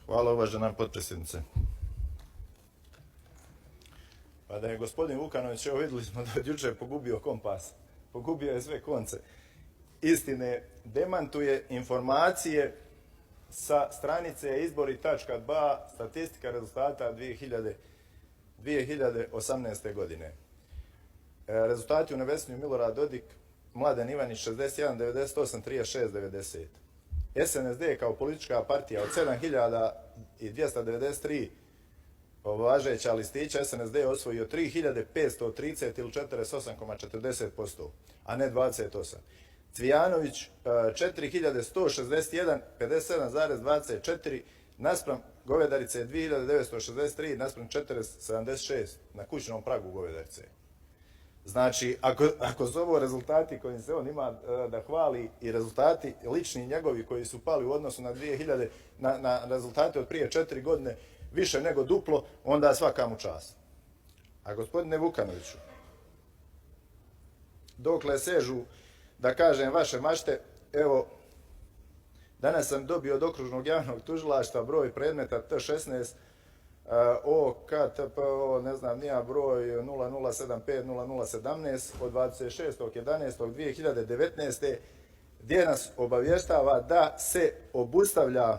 Hvala, uvažena potpredsjednice. Pa da je gospodin Vukanović, evo vidjeli smo da od jučer pogubio kompas, pogubio je sve konce istine, demantuje informacije sa stranice izbori.ba, statistika rezultata 2018. godine. Rezultati u Nevesinju: Milorad Dodik, Mladen Ivanić 61, 98, 36, 90. SNSD kao politička partija od 7293 važeća listića, SNSD je osvojio 3530 ili 48,40%, a ne 28. Cvijanović 4161, 57,24, naspram Govedarice 2963, naspram 476 na kućnom pragu Govedarice. Znači, ako su ovo rezultati kojim se on ima da hvali i rezultati lični njegovi koji su pali u odnosu na 2000, na rezultate od prije 4 godine više nego duplo, onda svaka mu čast. A gospodine Vukanoviću, dokle sežu, da kažem, vaše mašte, evo, danas sam dobio od okružnog javnog tužilaštva broj predmeta T16 OKTPO, ne znam, nija broj 00750017 od 26.11.2019. gdje nas obavještava da se obustavlja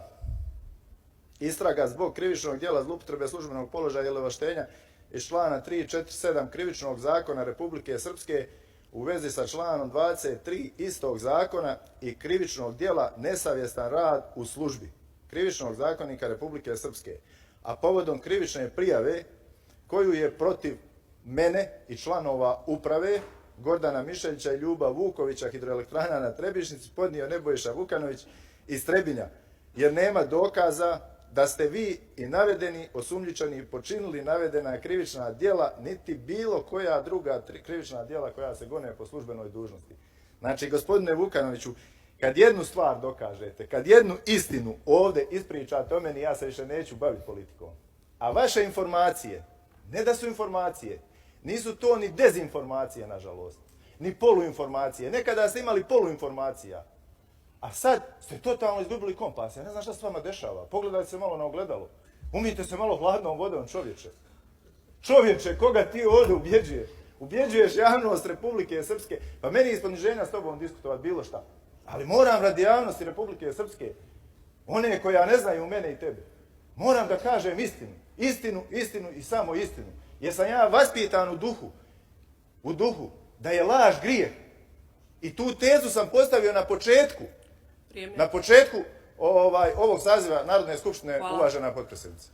istraga zbog krivičnog djela zloupotrebe službenog položaja ili ovlaštenja iz člana 347 Krivičnog zakona Republike Srpske u vezi sa članom 23 istog zakona i krivičnog djela nesavjestan rad u službi Krivičnog zakonika Republike Srpske, a povodom krivične prijave koju je protiv mene i članova uprave Gordana Mišeljića i Ljuba Vukovića hidroelektrana na Trebišnici podnio Nebojša Vukanović iz Trebinja, jer nema dokaza da ste vi i navedeni osumnjičeni počinili navedena krivična djela, niti bilo koja druga krivična djela koja se gone po službenoj dužnosti. Znači, gospodine Vukanoviću, kad jednu stvar dokažete, kad jednu istinu ovdje ispričate o meni, ja se više neću baviti politikom. A vaše informacije, ne da su informacije, nisu to ni dezinformacije, nažalost, ni poluinformacije. Nekada ste imali poluinformacija, a sad ste totalno izgubili kompas. Ja ne znam šta se vama dešava. Pogledajte se malo na ogledalo. Umijte se malo hladnom vodom, čovječe. Čovječe, koga ti ovdje ubjeđuješ? Ubjeđuješ javnost Republike Srpske. Pa meni je iz poniženja s tobom diskutovati bilo šta. Ali moram radi javnosti Republike Srpske, one koja ne znaju mene i tebe, moram da kažem istinu. Istinu i samo istinu. Jer sam ja vaspitan u duhu da je laž grijeh. I tu tezu sam postavio na početku. Na početku ovog saziva Narodne skupštine, uvažena potpredsjednica.